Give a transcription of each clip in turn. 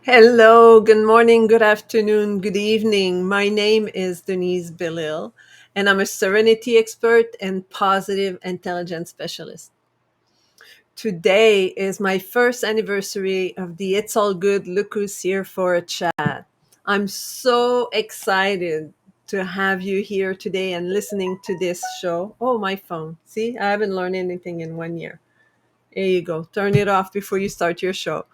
Hello, good morning, good afternoon, good evening. My name is Denise Belisle, and I'm a Serenity expert and positive intelligence specialist. Today is my first anniversary of the It's All Good Look Who's Here for a Chat. I'm so excited to have you here today and listening to this show. Oh, my phone. See, I haven't learned anything in 1 year. There you go. Turn it off before you start your show.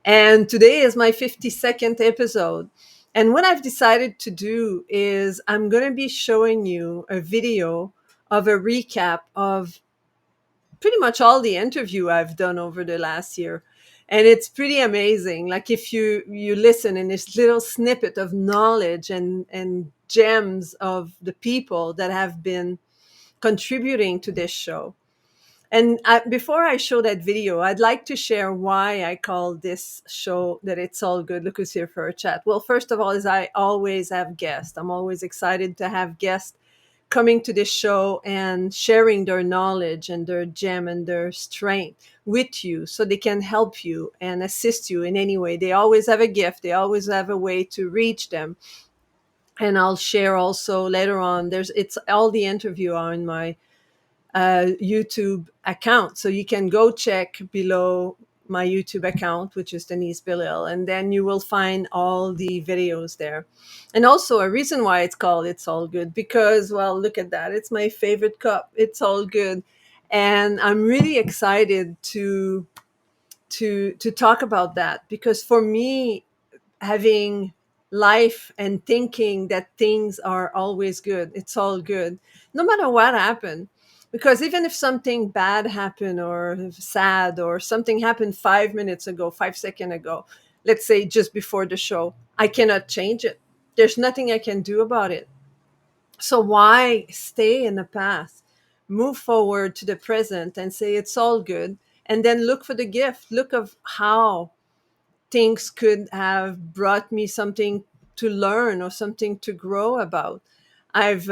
And today is my 52nd episode. And what I've decided to do is I'm going to be showing you a video of a recap of pretty much all the interview I've done over the last year. And it's pretty amazing. Like if you listen in this little snippet of knowledge and gems of the people that have been contributing to this show. And before I show that video, I'd like to share why I call this show that It's All Good. Look who's here for a chat. Well, first of all, is I always have guests. I'm always excited to have guests coming to this show and sharing their knowledge and their gem and their strength with you so they can help you and assist you in any way. They always have a gift. They always have a way to reach them. And I'll share also later on. It's all the interview are in my YouTube account. So you can go check below my YouTube account, which is Denise Belisle, and then you will find all the videos there. And also a reason why it's called It's All Good, because, well, look at that. It's my favorite cup. It's all good. And I'm really excited to talk about that because for me, having life and thinking that things are always good, it's all good, no matter what happened. Because even if something bad happened or sad or something happened 5 minutes ago, 5 seconds ago, let's say just before the show, I cannot change it. There's nothing I can do about it. So why stay in the past? Move forward to the present and say it's all good. And then look for the gift. Look of how things could have brought me something to learn or something to grow about. I've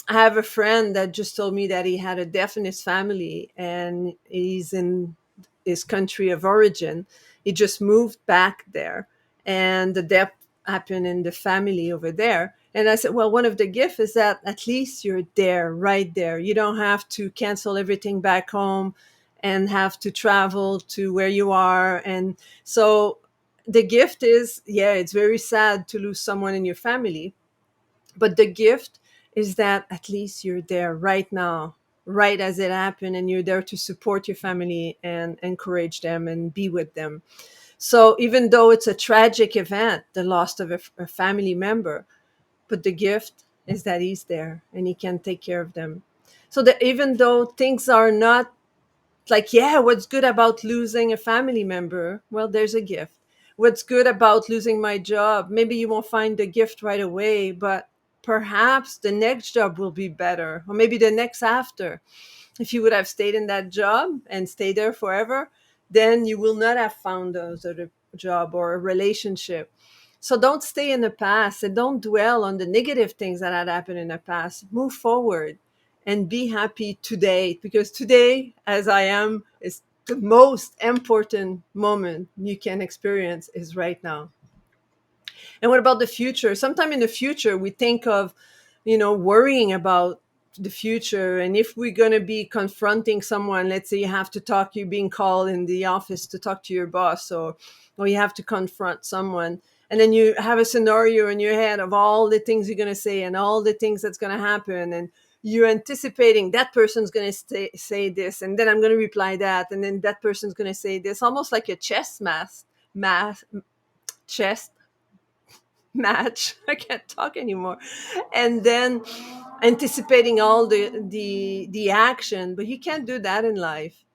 I have a friend that just told me that he had a deaf in his family and he's in his country of origin. He just moved back there and the death happened in the family over there. And I said, well, one of the gifts is that at least you're there, right there. You don't have to cancel everything back home and have to travel to where you are. And so the gift is, yeah, it's very sad to lose someone in your family, but the gift is that at least you're there right now, right as it happened, and you're there to support your family and encourage them and be with them. So even though it's a tragic event, the loss of a family member, but the gift is that he's there and he can take care of them. So that even though things are not like, yeah, what's good about losing a family member? Well, there's a gift. What's good about losing my job? Maybe you won't find the gift right away, but perhaps the next job will be better, or maybe the next after. If you would have stayed in that job and stayed there forever, then you will not have found those other job or a relationship. So don't stay in the past and don't dwell on the negative things that had happened in the past. Move forward and be happy today, because today, as I am, is the most important moment you can experience is right now. And what about the future? Sometime in the future, we think of, worrying about the future. And if we're going to be confronting someone, let's say you have to talk, you're being called in the office to talk to your boss, or you have to confront someone. And then you have a scenario in your head of all the things you're going to say and all the things that's going to happen. And you're anticipating that person's going to say this, and then I'm going to reply that. And then that person's going to say this, almost like a chess match. I can't talk anymore. And then anticipating all the action, but you can't do that in life.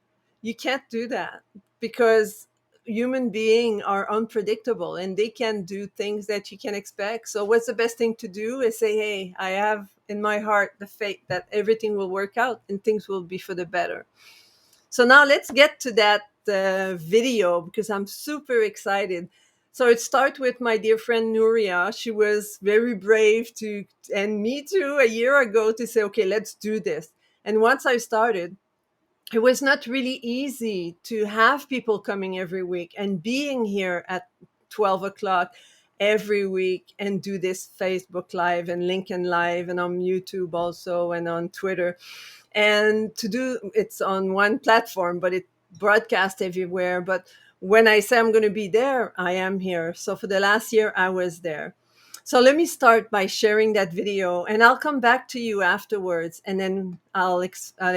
You can't do that because human beings are unpredictable and they can do things that you can expect. So what's the best thing to do is say, hey, I have in my heart the faith that everything will work out and things will be for the better. So now let's get to that video because I'm super excited. So it starts with my dear friend Nuria. She was very brave and me too, a year ago, to say, okay, let's do this. And once I started, it was not really easy to have people coming every week and being here at 12 o'clock every week and do this Facebook Live and LinkedIn Live and on YouTube also and on Twitter. And to do it's on one platform, but it broadcasts everywhere. But when I say I'm going to be there, I am here. So for the last year, I was there. So let me start by sharing that video, and I'll come back to you afterwards, and then I'll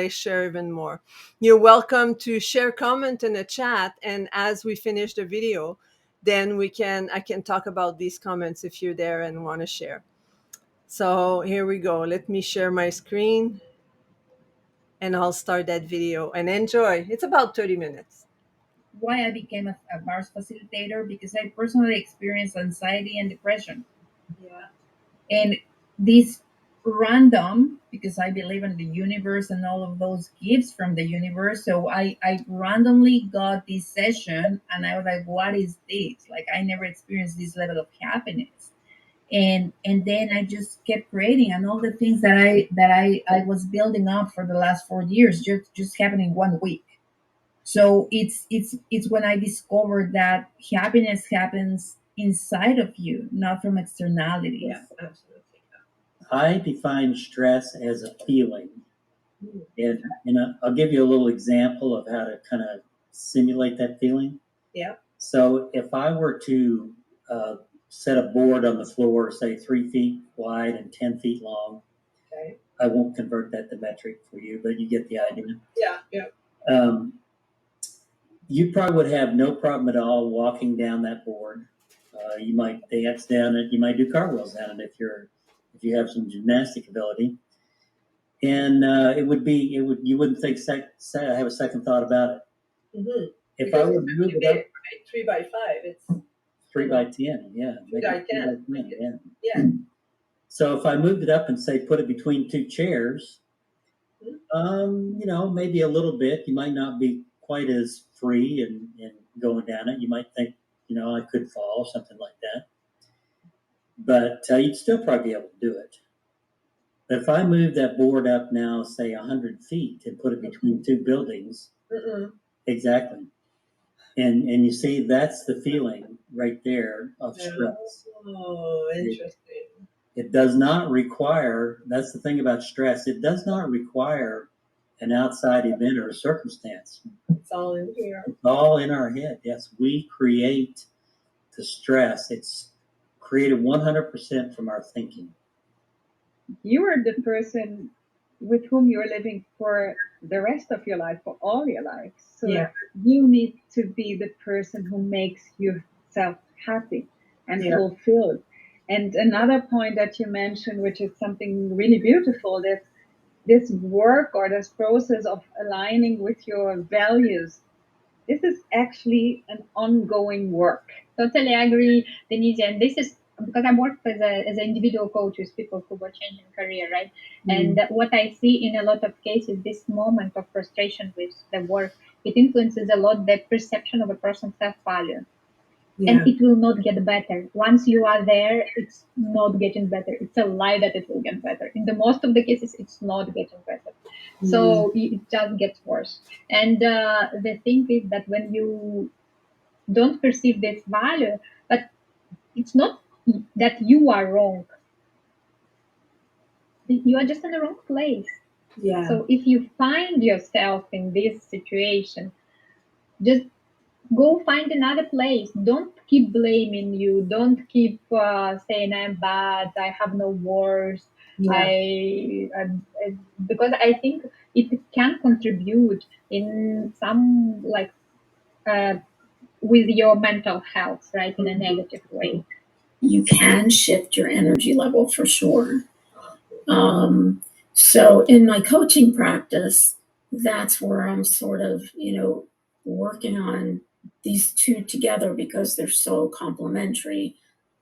share even more. You're welcome to share, comment in the chat, and as we finish the video, then I can talk about these comments if you're there and want to share. So here we go. Let me share my screen, and I'll start that video and enjoy. It's about 30 minutes. Why I became a bars facilitator, because I personally experienced anxiety and depression. Yeah. And this random, because I believe in the universe and all of those gifts from the universe. So I randomly got this session and I was like, what is this? Like, I never experienced this level of happiness. And then I just kept creating, and all the things that I was building up for the last 4 years just happened in 1 week. So it's when I discovered that happiness happens inside of you, not from externalities. Yeah, absolutely. I define stress as a feeling. And I'll give you a little example of how to kind of simulate that feeling. Yeah. So if I were to set a board on the floor, say 3 feet wide and 10 feet long, Okay. I won't convert that to metric for you, but you get the idea. Yeah. Yeah. You probably would have no problem at all walking down that board. You might dance down it. You might do cartwheels down it if you have some gymnastic ability. And you wouldn't think have a second thought about it. Mm-hmm. If I would move it up, right? 3 by 5, it's 3 by 10, yeah. 3 by 10. Yeah. Yeah. So if I moved it up and say put it between two chairs, maybe a little bit. You might not be quite as free and going down it. You might think, I could fall, something like that. But you'd still probably be able to do it. But if I move that board up now, say 100 feet, and put it between two buildings, exactly. And you see, that's the feeling right there of stress. Oh, interesting. It does not require, that's the thing about stress, it does not require an outside event or a circumstance. It's all in here. It's all in our head. Yes, we create the stress. It's created 100% from our thinking. You are the person with whom you're living for the rest of your life, for all your life. So Yeah. you need to be the person who makes yourself happy and fulfilled. And another point that you mentioned, which is something really beautiful, that this work or this process of aligning with your values, this is actually an ongoing work. Totally agree, Denise. And this is because I work as an individual coach with people who were changing career, right? And what I see in a lot of cases, this moment of frustration with the work, it influences a lot the perception of a person's self-value. Yeah. And it will not get better. Once you are there, it's not getting better. It's a lie that it will get better. In the most of the cases, it's not getting better. So it just gets worse. And the thing is that when you don't perceive this value, but it's not that you are wrong. You are just in the wrong place. Yeah. So if you find yourself in this situation, just go find another place. Don't keep blaming you. Don't keep saying I'm bad. I have no worth. Because I think it can contribute in some with your mental health, right, in a negative way. You can shift your energy level for sure. So in my coaching practice, that's where I'm sort of, working on these two together because they're so complementary,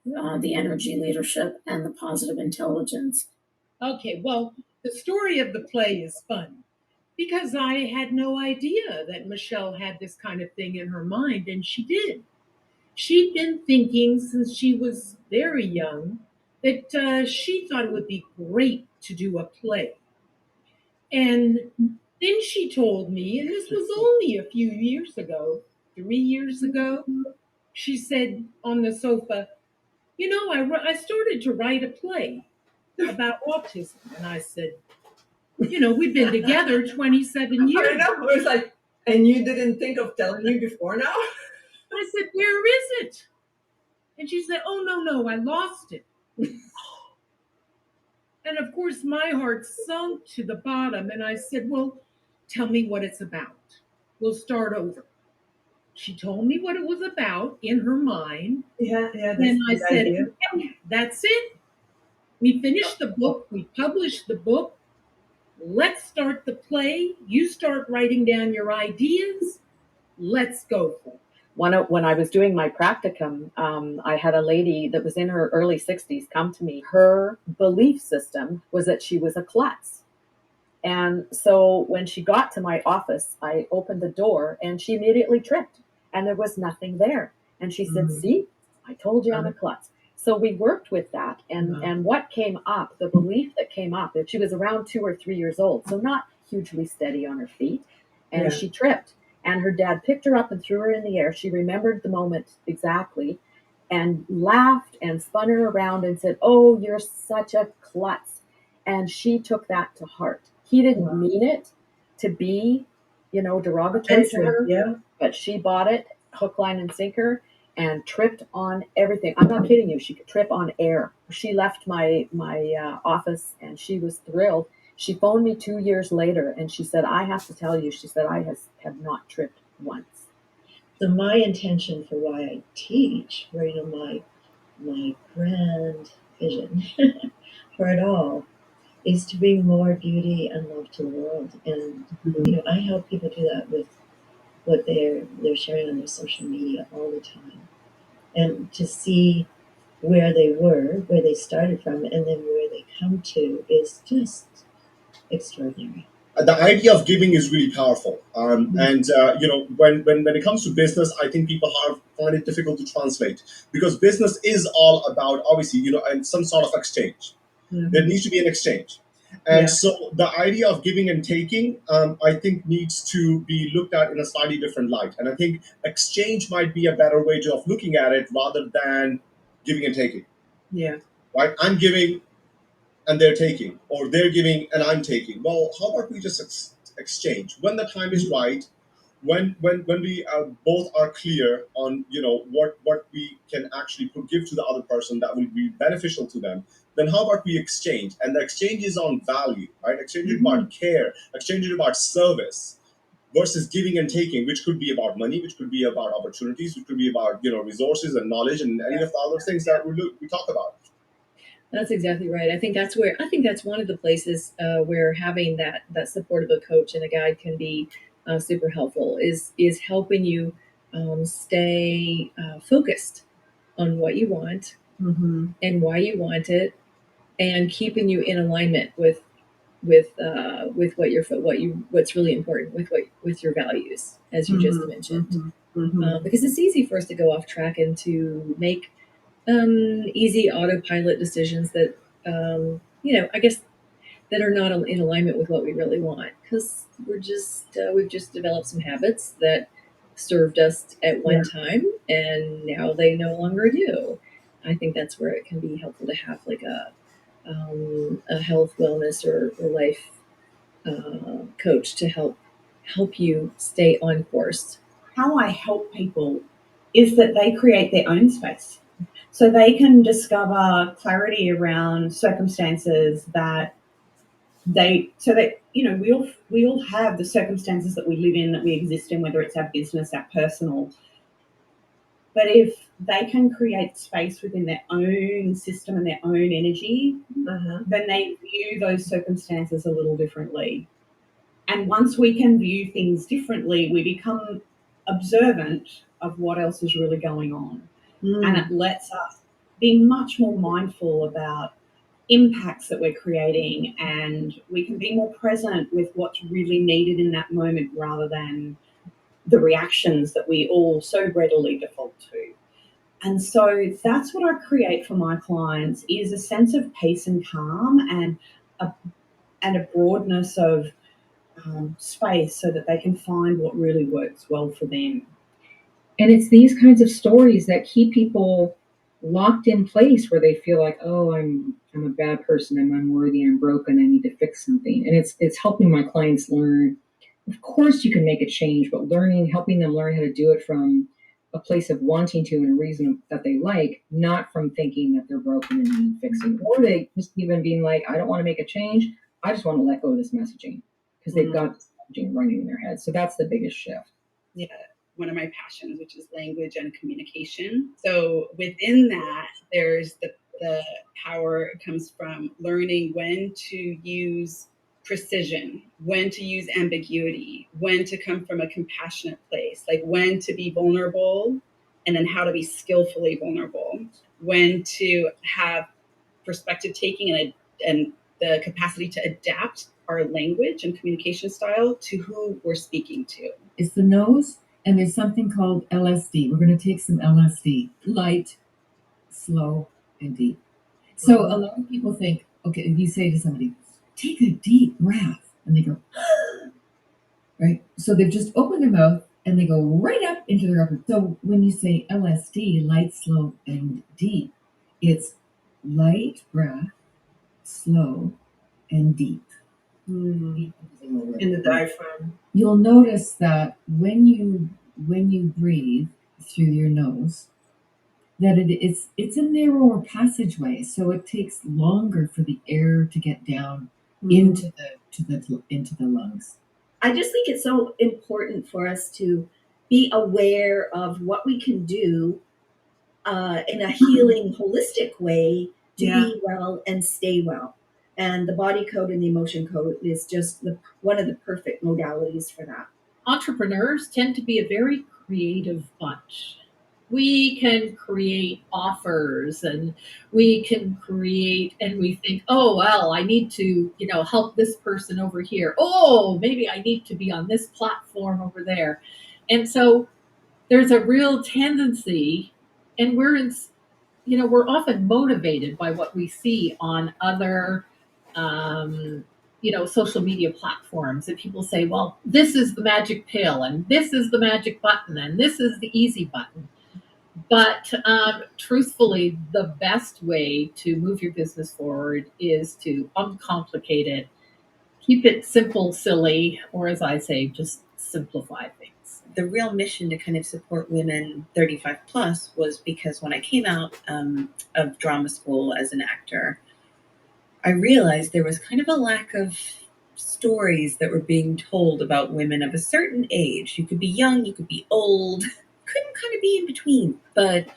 the energy leadership and the positive intelligence. Okay, well, the story of the play is fun because I had no idea that Michelle had this kind of thing in her mind, and she did. She'd been thinking since she was very young that she thought it would be great to do a play. And Then she told me, and this was only a few years ago, 3 years ago, she said on the sofa, you know, I started to write a play about autism. And I said, you know, we've been together 27 years. I know. It was like, and you didn't think of telling me before now? I said, where is it? And she said, oh, no, I lost it. And of course, my heart sunk to the bottom. And I said, well, tell me what it's about. We'll start over. She told me what it was about in her mind. Yeah. And I said, okay, that's it. We finished the book. We published the book. Let's start the play. You start writing down your ideas. Let's go for it. When I was doing my practicum, I had a lady that was in her early 60s come to me. Her belief system was that she was a klutz. And so when she got to my office, I opened the door and she immediately tripped and there was nothing there. And she said, see, I told you I'm a klutz. So we worked with that. And what came up, the belief that came up, that she was around 2 or 3 years old, so not hugely steady on her feet. And she tripped. And her dad picked her up and threw her in the air. She remembered the moment exactly and laughed and spun her around and said, oh, you're such a klutz. And she took that to heart. He didn't mean it to be, derogatory to her, but she bought it hook, line, and sinker and tripped on everything. I'm not kidding you. She could trip on air. She left my office and she was thrilled. She phoned me 2 years later and she said, I have to tell you, she said, I have not tripped once. So my intention for why I teach, or my grand vision for it all, is to bring more beauty and love to the world. And I help people do that with what they're sharing on their social media all the time, and to see where they were, where they started from, and then where they come to is just extraordinary. The idea of giving is really powerful, and when it comes to business, I think people find it difficult to translate, because business is all about, obviously, and some sort of exchange. There needs to be an exchange, and so the idea of giving and taking, I think, needs to be looked at in a slightly different light. And I think exchange might be a better way of looking at it, rather than giving and taking. Right? I'm giving and they're taking, or they're giving and I'm taking. Well, how about we just exchange when the time is right, when we both are clear on what we can actually give to the other person that will be beneficial to them. Then how about we exchange? And the exchange is on value, right? Exchange is about care. Exchange is about service, versus giving and taking, which could be about money, which could be about opportunities, which could be about resources and knowledge and any of the other things that we talk about. That's exactly right. I think that's one of the places where having that support of a coach and a guide can be super helpful. Is helping you stay focused on what you want and why you want it, and keeping you in alignment with what's really important with your values, as you just mentioned. Because it's easy for us to go off track and to make easy autopilot decisions that, I guess, that are not in alignment with what we really want, because we've just developed some habits that served us at one time and now they no longer do. I think that's where it can be helpful to have like a health, wellness, or life coach to help you stay on course. How I help people is that they create their own space. So they can discover clarity around circumstances that we all have the circumstances that we live in, that we exist in, whether it's our business, our personal. But if they can create space within their own system and their own energy, then they view those circumstances a little differently. And once we can view things differently, we become observant of what else is really going on. And it lets us be much more mindful about impacts that we're creating, and we can be more present with what's really needed in that moment, rather than the reactions that we all so readily default to. And so that's what I create for my clients, is a sense of peace and calm, and a broadness of space so that they can find what really works well for them. And it's these kinds of stories that keep people locked in place where they feel like, oh, I'm a bad person, I'm unworthy, I'm broken, I need to fix something. And it's helping my clients learn. Of course, you can make a change, but helping them learn how to do it from a place of wanting to and a reason that they like, not from thinking that they're broken and need fixing, or they just even being like, I don't want to make a change. I just want to let go of this messaging because they've got this messaging running in their head. So that's the biggest shift. Yeah, one of my passions, which is language and communication. So within that, there's the power comes from learning when to use precision, when to use ambiguity, when to come from a compassionate place, like when to be vulnerable and then how to be skillfully vulnerable, when to have perspective taking and the capacity to adapt our language and communication style to who we're speaking to. It's the nose, and there's something called LSD. We're going to take some LSD. Light, slow, and deep. So a lot of people think, okay, if you say to somebody, take a deep breath, and they go, right? So they've just opened their mouth and they go right up into their upper. So when you say LSD, light, slow, and deep, it's light breath, slow, and deep. In the diaphragm. You'll notice that when you breathe through your nose, that it's a narrower passageway, so it takes longer for the air to get down into the lungs. I just think it's so important for us to be aware of what we can do in a healing, holistic way to be well and stay well. And the body code and the emotion code is just one of the perfect modalities for that. Entrepreneurs tend to be a very creative bunch. We can create offers and we can create, and we think, oh, well, I need to, help this person over here. Oh, maybe I need to be on this platform over there. And so there's a real tendency, and we're often motivated by what we see on other, social media platforms. And people say, well, this is the magic pill, and this is the magic button, and this is the easy button. But truthfully, the best way to move your business forward is to uncomplicate it, keep it simple, silly, or as I say, just simplify things. The real mission to kind of support women 35 plus was because when I came out of drama school as an actor, I realized there was kind of a lack of stories that were being told about women of a certain age. You could be young, you could be old, couldn't kind of be in between. But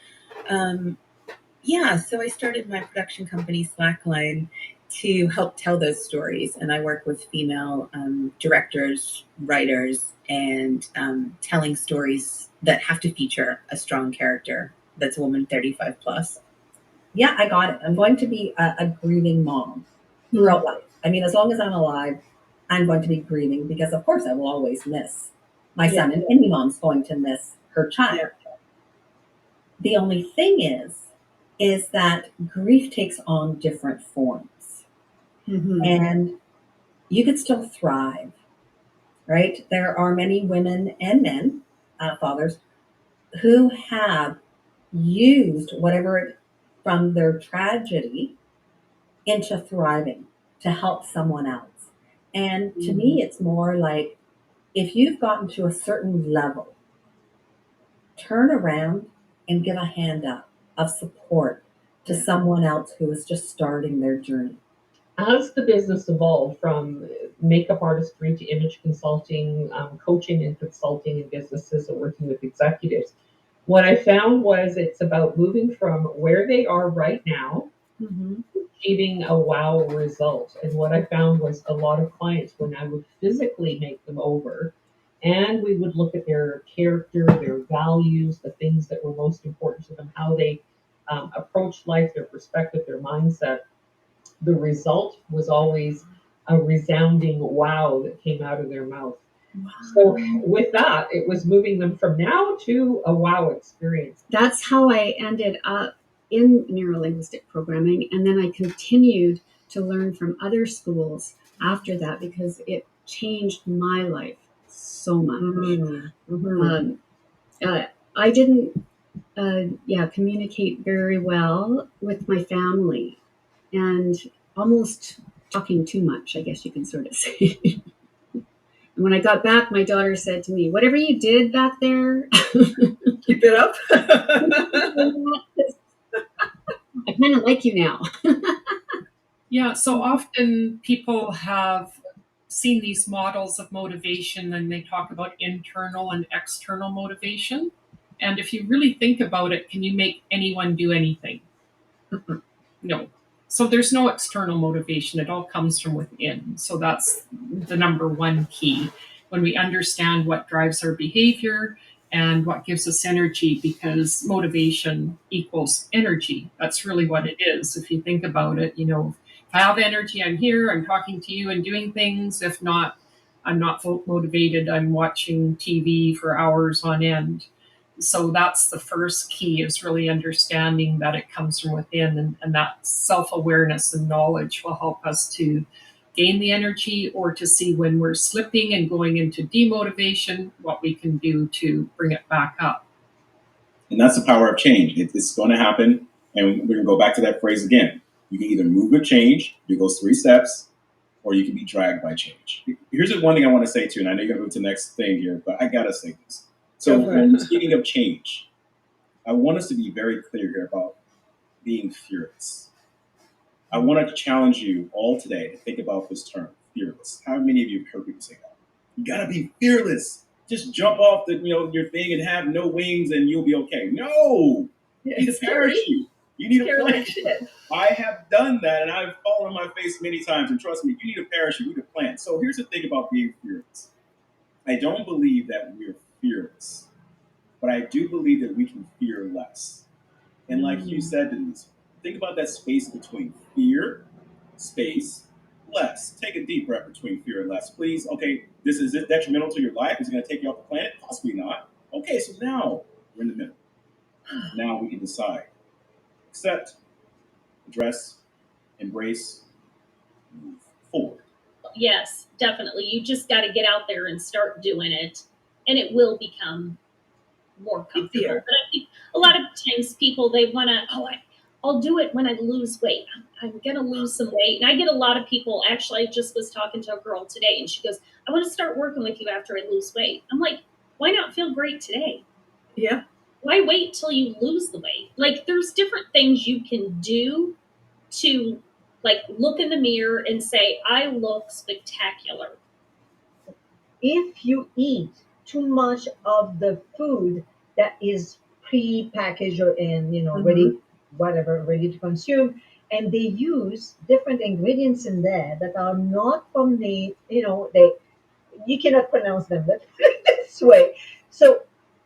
so I started my production company, Slackline, to help tell those stories. And I work with female directors, writers, and telling stories that have to feature a strong character that's a woman 35 plus. Yeah, I got it. I'm going to be a grieving mom throughout life. I mean, as long as I'm alive, I'm going to be grieving because, of course, I will always miss my son. And any mom's going to miss her child. Yeah. The only thing is that grief takes on different forms. Mm-hmm. And you could still thrive, right? There are many women and men, fathers, who have used whatever from their tragedy into thriving to help someone else. And to me, it's more like if you've gotten to a certain level, turn around and give a hand up of support to someone else who is just starting their journey. As the business evolved from makeup artistry to image consulting, coaching and consulting in businesses and working with executives, what I found was it's about moving from where they are right now, achieving a wow result. And what I found was a lot of clients, when I would physically make them over, and we would look at their character, their values, the things that were most important to them, how they approach life, their perspective, their mindset, the result was always a resounding wow that came out of their mouth. Wow. So with that, it was moving them from now to a wow experience. That's how I ended up in neurolinguistic programming. And then I continued to learn from other schools after that because it changed my life so much. Mm-hmm. I didn't, communicate very well with my family, and almost talking too much, I guess you can sort of say. And when I got back, my daughter said to me, "Whatever you did back there, Keep it up. I kind of like you now." Yeah, so often people have seen these models of motivation and they talk about internal and external motivation. And if you really think about it, can you make anyone do anything? No. So there's no external motivation. It all comes from within. So that's the number one key when we understand what drives our behavior and what gives us energy, because motivation equals energy. That's really what it is. If you think about it, if I have energy, I'm here, I'm talking to you and doing things. If not, I'm not motivated. I'm watching TV for hours on end. So that's the first key, is really understanding that it comes from within, and that self-awareness and knowledge will help us to gain the energy, or to see when we're slipping and going into demotivation, what we can do to bring it back up. And that's the power of change. It's going to happen. And we're going to go back to that phrase again. You can either move with change, do those 3 steps, or you can be dragged by change. Here's the one thing I want to say too, and I know you're going to move to the next thing here, but I got to say this. So when speaking of change, I want us to be very clear here about being fearless. I want to challenge you all today to think about this term, fearless. How many of you have heard people say that? You got to be fearless. Just jump off your thing and have no wings and you'll be okay. No, you need a parachute. You need a plan. I have done that and I've fallen on my face many times. And trust me, you need a parachute. You need a plan. So here's the thing about being fearless. I don't believe that we're fearless, but I do believe that we can fear less. And like you said, Denise, think about that space between fear, space, less. Take a deep breath between fear and less, please. Okay, is this detrimental to your life? Is it going to take you off the planet? Possibly not. Okay, so now we're in the middle. Now we can decide. Accept, address, embrace, move forward. Yes, definitely. You just got to get out there and start doing it, and it will become more comfortable. But I think a lot of times people, they want to, I'll do it when I lose weight. I'm going to lose some weight. And I get a lot of people, actually, I just was talking to a girl today and she goes, I want to start working with you after I lose weight. I'm like, why not feel great today? Yeah. Why wait till you lose the weight? Like, there's different things you can do to, like, look in the mirror and say, I look spectacular. If you eat too much of the food that is pre-packaged or ready, whatever, ready to consume, and they use different ingredients in there that are not from the, you cannot pronounce them this way. So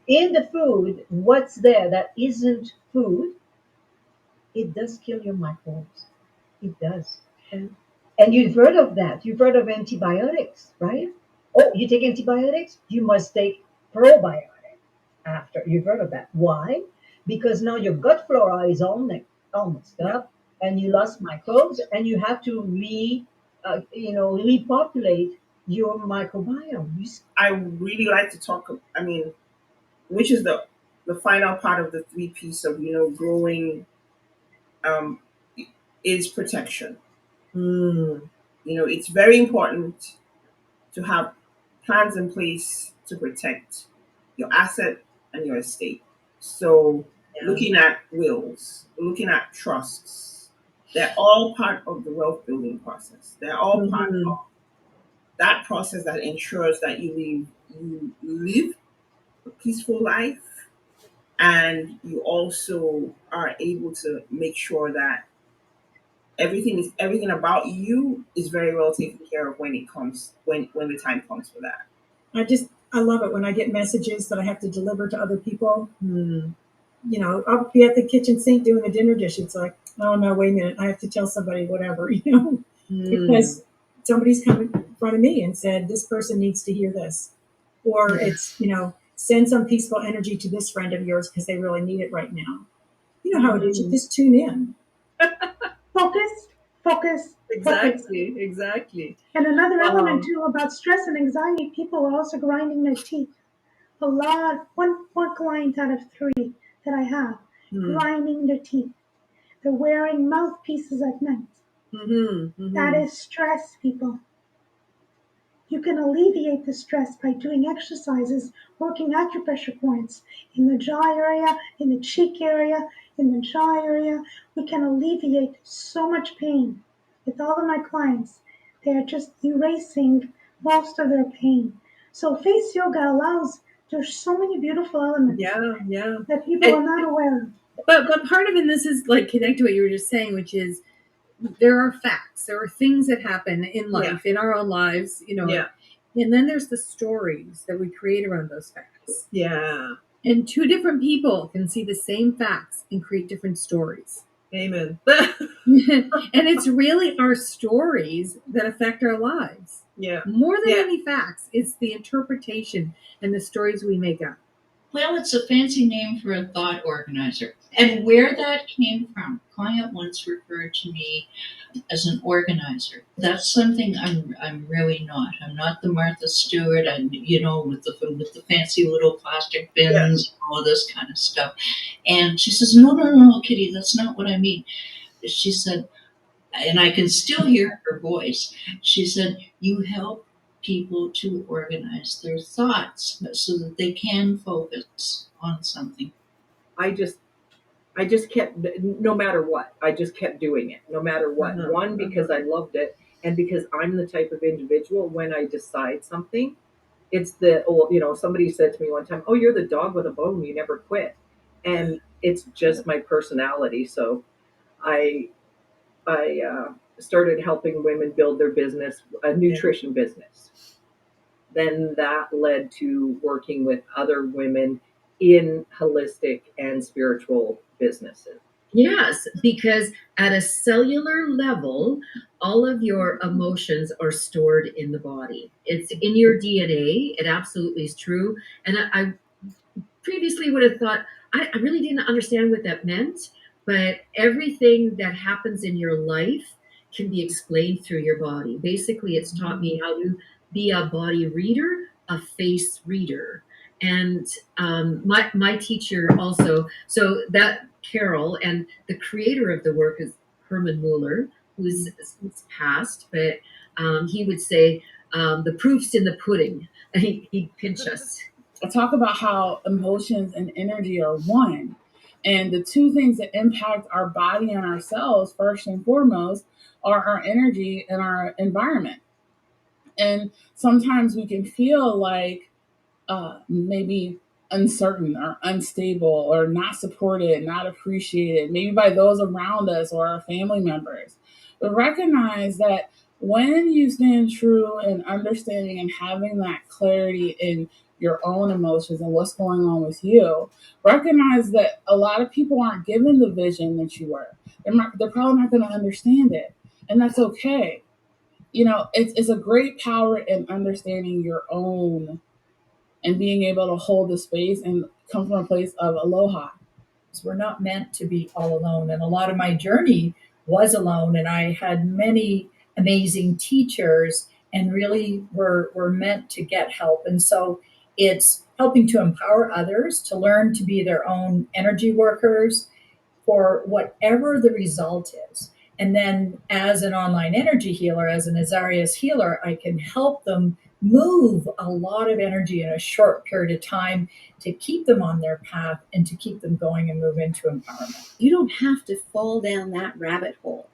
in the food, what's there that isn't food, it does kill your microbes. It does. And you've heard of that. You've heard of antibiotics, right? Oh, you take antibiotics, you must take probiotics after. You've heard of that. Why? Because now your gut flora is all messed up, and you lost microbes, and you have to repopulate your microbiome. I really like to talk. Which is the final part of the 3 piece of growing, is protection. It's very important to have plans in place to protect your asset and your estate. So looking at wills, looking at trusts, they're all part of the wealth building process. They're all part of that process that ensures that you live a peaceful life, and you also are able to make sure that everything about you is very well taken care of when the time comes for that. I love it when I get messages that I have to deliver to other people. I'll be at the kitchen sink doing a dinner dish. It's like, oh no, wait a minute, I have to tell somebody whatever, because somebody's come in front of me and said, this person needs to hear this. Or it's, send some peaceful energy to this friend of yours because they really need it right now. You know how it is. You just tune in. Focus. Focus. Exactly. And another element too about stress and anxiety, people are also grinding their teeth. A lot, one client out of 3 that I have, grinding their teeth. They're wearing mouthpieces at night. That is stress, people. You can alleviate the stress by doing exercises, working acupressure points in the jaw area, in the cheek area, in the jaw area. We can alleviate so much pain. With all of my clients, they are just erasing most of their pain. So face yoga allows, there's so many beautiful elements that people are not aware of. But part of it, and this is like connect to what you were just saying, which is there are facts, there are things that happen in life, in our own lives, and then there's the stories that we create around those facts. And 2 different people can see the same facts and create different stories. Amen. And it's really our stories that affect our lives. More than any facts, it's the interpretation and the stories we make up. Well, it's a fancy name for a thought organizer. And where that came from, a client once referred to me as an organizer. That's something I'm really not. I'm not the Martha Stewart, and with the fancy little plastic bins, all this kind of stuff. And she says, no, Kitty, that's not what I mean. She said, and I can still hear her voice. She said, you help people to organize their thoughts so that they can focus on something. I just kept, no matter what, I just kept doing it, no matter what. One, because I loved it, and because I'm the type of individual, when I decide something, it's somebody said to me one time, oh, you're the dog with a bone, you never quit. And it's just my personality. So I started helping women build their business, a nutrition business. Then that led to working with other women in holistic and spiritual businesses. Yes, because at a cellular level, all of your emotions are stored in the body. It's in your DNA. It absolutely is true. And I previously would have thought, I really didn't understand what that meant, but everything that happens in your life can be explained through your body. Basically, it's taught me how to be a body reader, a face reader. And my teacher also, so that Carol, and the creator of the work is Herman Mueller, who's since passed, but he would say, the proof's in the pudding. And he'd pinch us. I talk about how emotions and energy are one. And the 2 things that impact our body and our cells, first and foremost, are our energy and our environment. And sometimes we can feel like maybe uncertain or unstable or not supported, not appreciated, maybe by those around us or our family members. But recognize that when you stand true in understanding and having that clarity in your own emotions and what's going on with you, recognize that a lot of people aren't given the vision that you were. They're probably not going to understand it. And that's okay. It's a great power in understanding your own and being able to hold the space and come from a place of aloha. We're not meant to be all alone. And a lot of my journey was alone. And I had many amazing teachers and really were meant to get help. And so it's helping to empower others to learn to be their own energy workers for whatever the result is. And then as an online energy healer, as an Azarius healer, I can help them move a lot of energy in a short period of time to keep them on their path and to keep them going and move into empowerment. You don't have to fall down that rabbit hole.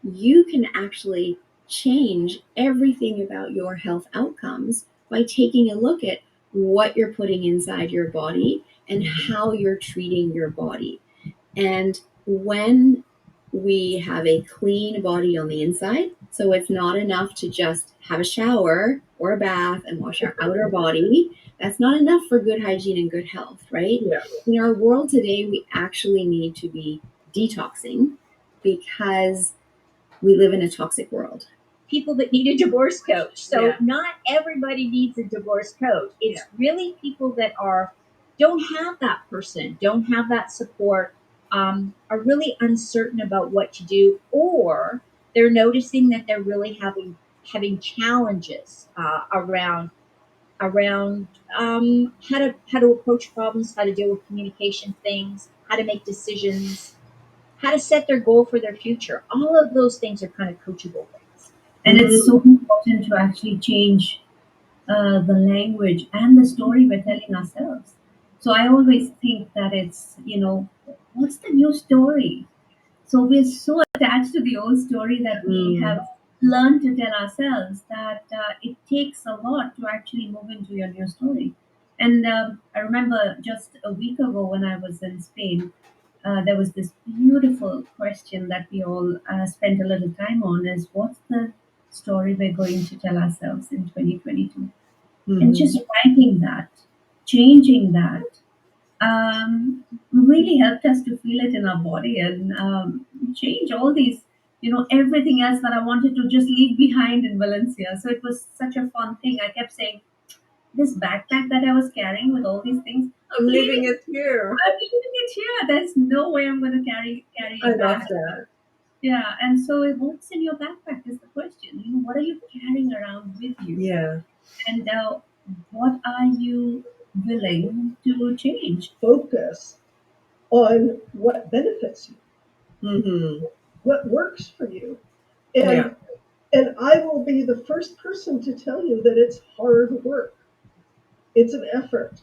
You can actually change everything about your health outcomes by taking a look at what you're putting inside your body and how you're treating your body. And when we have a clean body on the inside, so it's not enough to just have a shower or a bath and wash our outer body. That's not enough for good hygiene and good health, right? Yeah. In our world today, we actually need to be detoxing because we live in a toxic world. People that need a divorce coach. So not everybody needs a divorce coach. It's really people that don't have that person, don't have that support, are really uncertain about what to do, or They're noticing that they're really having challenges around how to approach problems, how to deal with communication things, how to make decisions, how to set their goal for their future. All of those things are kind of coachable things. And it's so important to actually change the language and the story we're telling ourselves. So I always think that it's, what's the new story? So we're so attached to the old story that we have learned to tell ourselves that it takes a lot to actually move into your new story. And I remember just a week ago when I was in Spain, there was this beautiful question that we all spent a little time on is what's the story we're going to tell ourselves in 2022? And just writing that, changing that, really helped us to feel it in our body and change all these, everything else that I wanted to just leave behind in Valencia. So it was such a fun thing. I kept saying, this backpack that I was carrying with all these things, I'm leaving it here. I'm leaving it here. There's no way I'm going to carry I it love back. that. Yeah, and so what's in your backpack is the question. What are you carrying around with you? Yeah. And what are you willing to change? Focus on what benefits you, Mm-hmm. what works for you. And I will be the first person to tell you that it's hard work. It's an effort.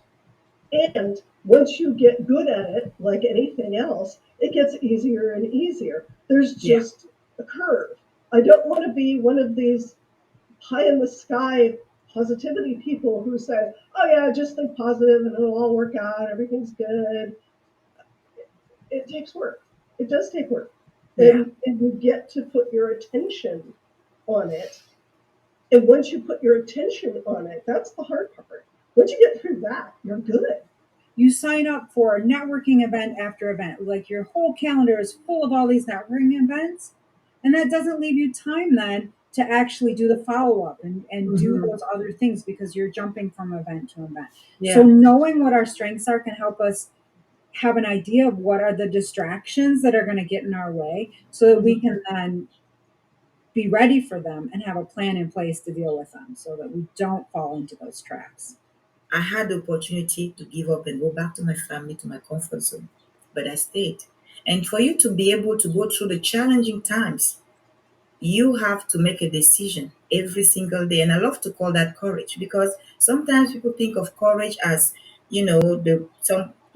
And once you get good at it, like anything else, it gets easier and easier. There's just a curve. I don't want to be one of these pie in the sky positivity people who say, oh yeah, just think positive and it'll all work out, everything's good. It takes work. It does take work. And you get to put your attention on it. And once you put your attention on it, that's the hard part. Once you get through that, you're good. You sign up for a networking event after event. Like your whole calendar is full of all these networking events. And that doesn't leave you time then to actually do the follow-up and do those other things because you're jumping from event to event. Yeah. So knowing what our strengths are can help us have an idea of what are the distractions that are going to get in our way so that we can then be ready for them and have a plan in place to deal with them so that we don't fall into those traps. I had the opportunity to give up and go back to my family, to my comfort zone, but I stayed. And for you to be able to go through the challenging times, you have to make a decision every single day. And I love to call that courage because sometimes people think of courage as, the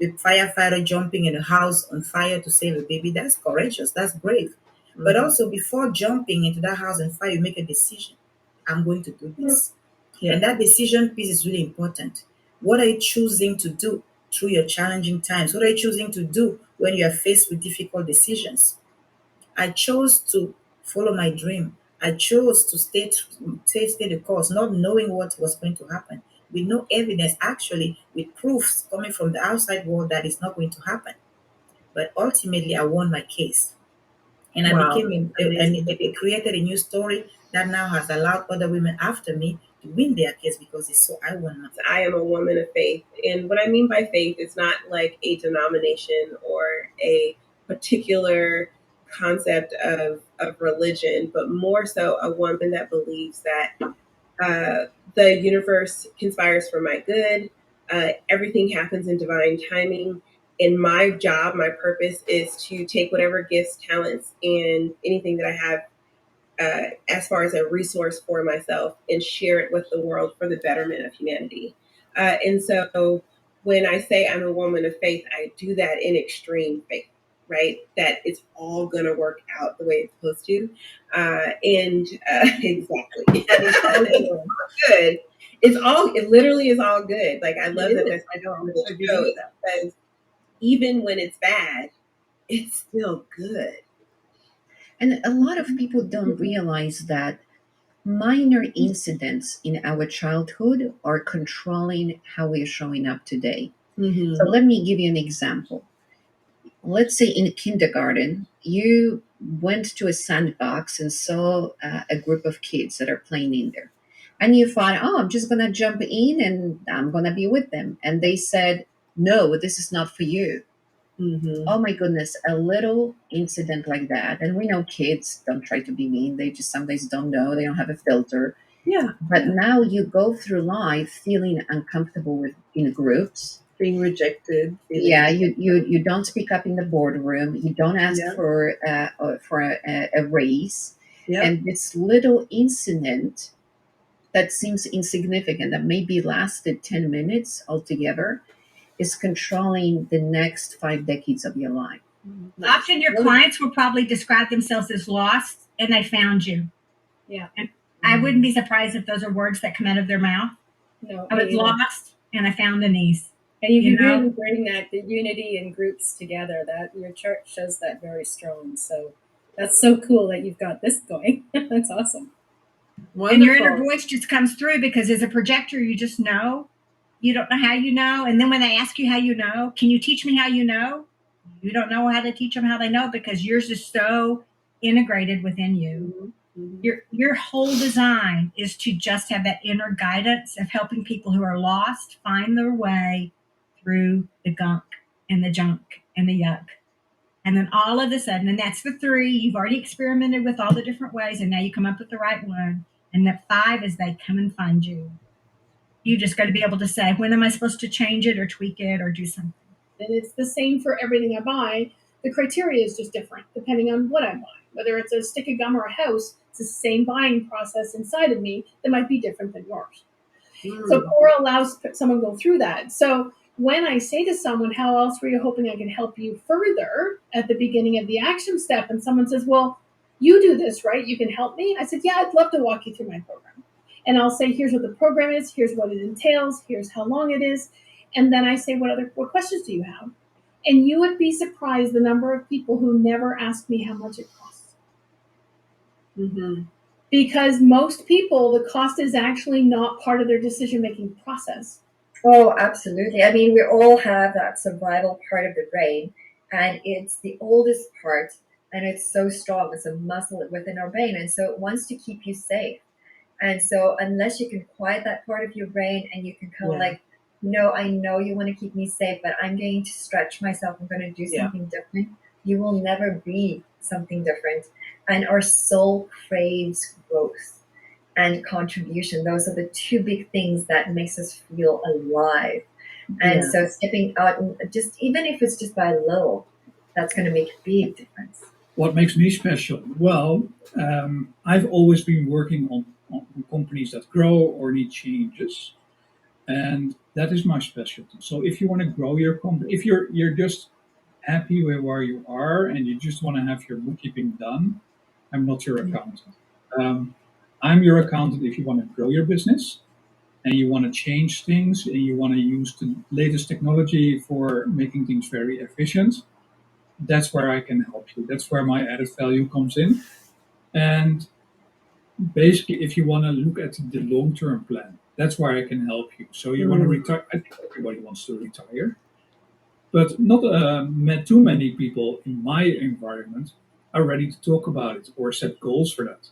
firefighter jumping in a house on fire to save a baby. That's courageous. That's brave. But also before jumping into that house on fire, you make a decision. I'm going to do this. And that decision piece is really important. What are you choosing to do through your challenging times? What are you choosing to do when you are faced with difficult decisions? I chose to follow my dream. I chose to stay the course, not knowing what was going to happen. With no evidence, actually, with proofs coming from the outside world that it's not going to happen. But ultimately, I won my case. And I became it created a new story that now has allowed other women after me to win their case because it's so I won my. I am a woman of faith. And what I mean by faith is not like a denomination or a particular concept of religion, but more so a woman that believes that the universe conspires for my good. Everything happens in divine timing. And my job, my purpose is to take whatever gifts, talents, and anything that I have as far as a resource for myself and share it with the world for the betterment of humanity. And so when I say I'm a woman of faith, I do that in extreme faith, right? That it's all going to work out the way it's supposed to. Exactly. It's all good. It literally is all good. Like I love that that's because even when it's bad, it's still good. And a lot of people don't realize that minor incidents in our childhood are controlling how we're showing up today. So let me give you an example. Let's say in kindergarten, you went to a sandbox and saw a group of kids that are playing in there. And you thought, oh, I'm just going to jump in and I'm going to be with them. And they said, no, this is not for you. Oh my goodness, a little incident like that. And we know kids don't try to be mean. They just sometimes don't know. They don't have a filter. Yeah. But now you go through life feeling uncomfortable with in groups. Being rejected. Yeah, you don't speak up in the boardroom. You don't ask Yeah. for a raise. Yeah. And this little incident that seems insignificant, that maybe lasted 10 minutes altogether, is controlling the next 5 decades of your life. Often your clients will probably describe themselves as lost and I found you. Yeah. And I wouldn't be surprised if those are words that come out of their mouth. No, I was lost and I found Denise. And you You know? really bring that the unity and groups together. That your church shows that very strong. So that's so cool that you've got this going. That's awesome. Wonderful. And your inner voice just comes through because as a projector, you just know. You don't know how you know. And then when they ask you how you know, can you teach me how you know? You don't know how to teach them how they know because yours is so integrated within you. Your whole design is to just have that inner guidance of helping people who are lost find their way through the gunk and the junk and the yuck. And then all of a sudden, and that's the 3, you've already experimented with all the different ways, and now you come up with the right one. And the 5 is they come and find you. You just got to be able to say, when am I supposed to change it or tweak it or do something? And it's the same for everything I buy. The criteria is just different depending on what I'm buying. Whether it's a stick of gum or a house, it's the same buying process inside of me that might be different than yours. So Cora allows someone to go through that. So when I say to someone, how else were you hoping I could help you further at the beginning of the action step? And someone says, well, you do this, right? You can help me. I said, yeah, I'd love to walk you through my program. And I'll say, here's what the program is. Here's what it entails. Here's how long it is. And then I say, what questions do you have? And you would be surprised the number of people who never ask me how much it costs. Because most people, the cost is actually not part of their decision-making process. Oh, absolutely. I mean, we all have that survival part of the brain, and it's the oldest part, and it's so strong. It's a muscle within our brain, and so it wants to keep you safe. And so unless you can quiet that part of your brain and you can kind of like, no, I know you want to keep me safe, but I'm going to stretch myself. I'm going to do something different. You will never be something different. And our soul craves growth and contribution. Those are the 2 big things that makes us feel alive. And so stepping out, and just even if it's just by a little, that's going to make a big difference. What makes me special? Well, I've always been working on companies that grow or need changes, and that is my specialty. So if you want to grow your company, if you're just happy with where you are and you just want to have your bookkeeping done, I'm not your accountant. I'm your accountant if you want to grow your business and you want to change things and you want to use the latest technology for making things very efficient. That's where I can help you. That's where my added value comes in. And basically, if you want to look at the long-term plan, that's where I can help you. So you want to retire. I think everybody wants to retire, but not too many people in my environment are ready to talk about it or set goals for that.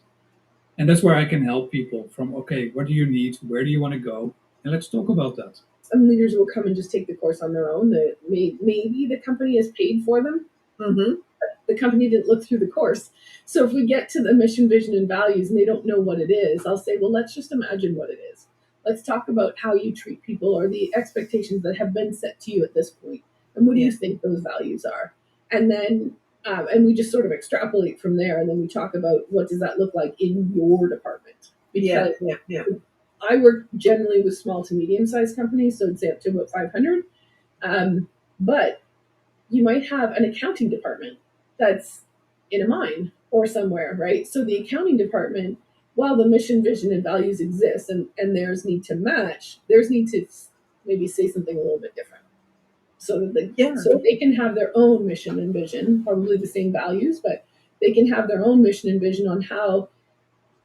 And that's where I can help people from, okay, what do you need? Where do you want to go? And let's talk about that. Some leaders will come and just take the course on their own. Maybe the company has paid for them. The company didn't look through the course. So if we get to the mission, vision, and values and they don't know what it is, I'll say, well, let's just imagine what it is. Let's talk about how you treat people or the expectations that have been set to you at this point. And what do you think those values are? And then, and we just sort of extrapolate from there. And then we talk about what does that look like in your department? Because I work generally with small to medium-sized companies, so I'd say up to about 500. But you might have an accounting department that's in a mine or somewhere, right? So the accounting department, while the mission, vision, and values exist and theirs need to match, theirs need to maybe say something a little bit different. So that so they can have their own mission and vision, probably the same values, but they can have their own mission and vision on how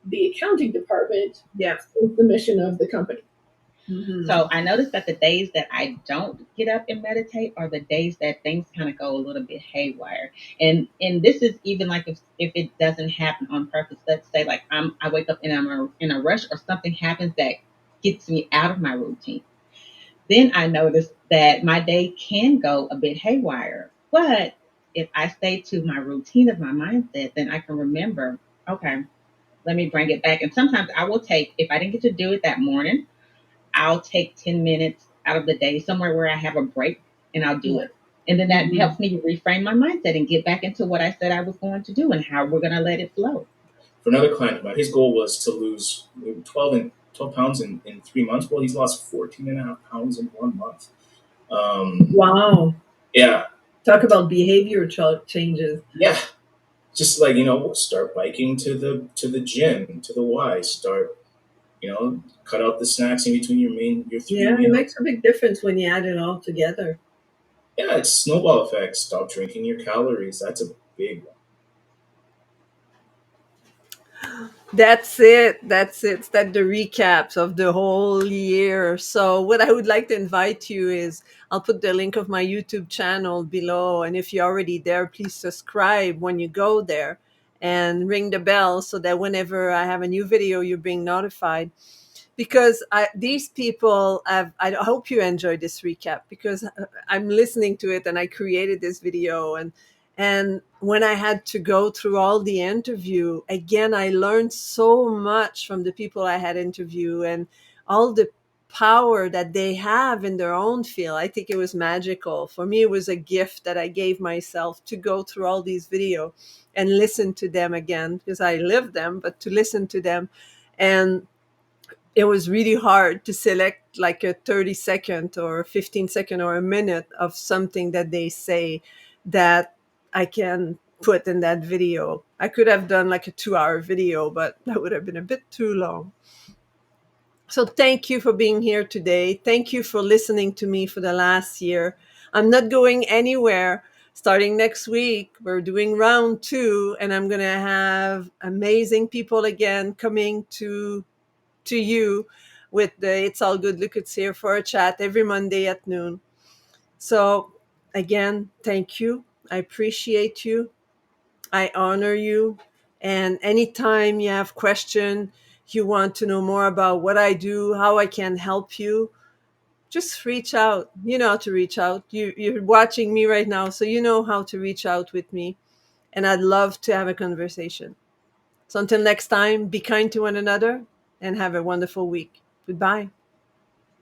the accounting department is the mission of the company. So I noticed that the days that I don't get up and meditate are the days that things kind of go a little bit haywire. And this is even like if it doesn't happen on purpose. Let's say like I wake up and I'm in a rush or something happens that gets me out of my routine. Then I notice that my day can go a bit haywire. But if I stay to my routine of my mindset, then I can remember, okay, let me bring it back. And sometimes I will take, if I didn't get to do it that morning, I'll take 10 minutes out of the day somewhere where I have a break and I'll do it. And then that helps me reframe my mindset and get back into what I said I was going to do and how we're going to let it flow. For another client of mine, his goal was to lose 12 pounds in 3 months. Well, he's lost 14 and a half pounds in 1 month. Wow. Yeah. Talk about behavior changes. Yeah. Just like, start biking to the gym, to the Y. Start, cut out the snacks in between your three Yeah, it meals. makes a big difference when you add it all together. Yeah, it's snowball effect. Stop drinking your calories. That's a big one. That's it. That's it. That's the recaps of the whole year. So, what I would like to invite you is I'll put the link of my YouTube channel below. And if you're already there, please subscribe when you go there and ring the bell so that whenever I have a new video, you're being notified. Because these people have, I hope you enjoy this recap because I'm listening to it and I created this video, and when I had to go through all the interview again, I learned so much from the people I had interviewed and all the power that they have in their own field. I think it was magical. For me, it was a gift that I gave myself to go through all these videos and listen to them again because I lived them, but to listen to them. And it was really hard to select like a 30-second or 15-second or a minute of something that they say that I can put in that video. I could have done like a 2-hour video, but that would have been a bit too long. So thank you for being here today. Thank you for listening to me for the last year. I'm not going anywhere. Starting next week, we're doing round 2, and I'm going to have amazing people again coming to you with the It's All Good Lucas here for a chat every Monday at noon. So again, thank you. I appreciate you. I honor you. And anytime you have question, you want to know more about what I do, how I can help you, just reach out. You know how to reach out. You're watching me right now, so you know how to reach out with me. And I'd love to have a conversation. So until next time, be kind to one another and have a wonderful week. Goodbye.